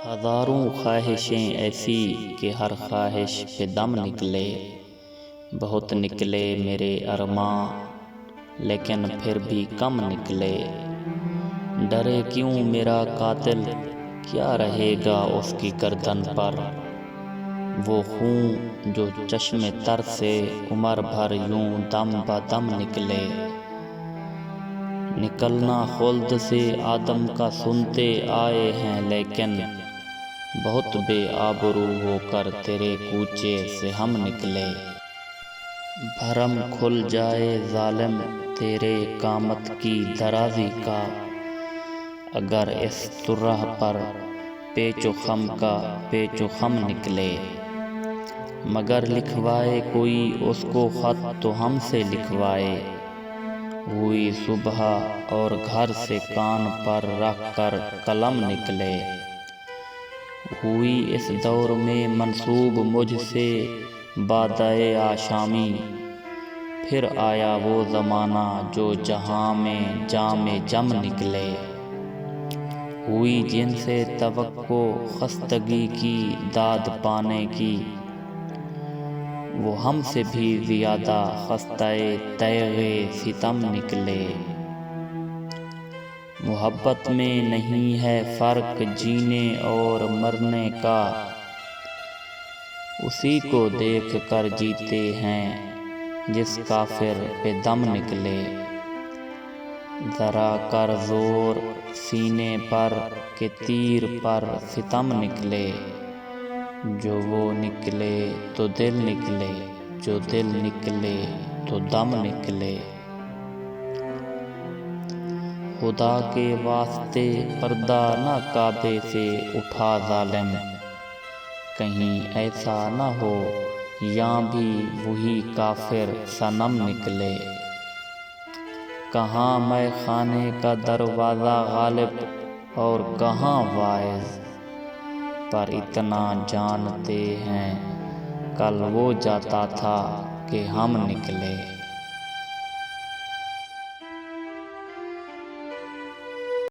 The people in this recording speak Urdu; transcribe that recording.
ہزاروں خواہشیں ایسی کہ ہر خواہش پہ دم نکلے، بہت نکلے میرے ارماں لیکن پھر بھی کم نکلے۔ ڈرے کیوں میرا قاتل، کیا رہے گا اس کی گردن پر؟ وہ خون جو چشم تر سے عمر بھر یوں دم بدم نکلے۔ نکلنا خلد سے آدم کا سنتے آئے ہیں، لیکن بہت بے آبرو ہو کر تیرے کوچے سے ہم نکلے۔ بھرم کھل جائے ظالم تیرے قامت کی درازی کا، اگر اس طرح پر پیچ و خم کا پیچ و خم نکلے۔ مگر لکھوائے کوئی اس کو خط تو ہم سے لکھوائے، ہوئی صبح اور گھر سے کان پر رکھ کر قلم نکلے۔ ہوئی اس دور میں منسوب مجھ سے بادئے آشامی، پھر آیا وہ زمانہ جو جہاں میں جام جم نکلے۔ ہوئی جن سے توقع خستگی کی داد پانے کی، وہ ہم سے بھی زیادہ خستہ تیغ ستم نکلے۔ محبت میں نہیں ہے فرق جینے اور مرنے کا، اسی کو دیکھ کر جیتے ہیں جس کافر پہ دم نکلے۔ ذرا کر زور سینے پر کہ تیر پر ستم نکلے، جو وہ نکلے تو دل نکلے، جو دل نکلے تو دم نکلے۔ خدا کے واسطے پردہ نہ کعبے سے اٹھا ظالم، کہیں ایسا نہ ہو یہاں بھی وہی کافر صنم نکلے۔ کہاں مے خانے کا دروازہ غالب اور کہاں واعظ، پر اتنا جانتے ہیں کل وہ جاتا تھا کہ ہم نکلے۔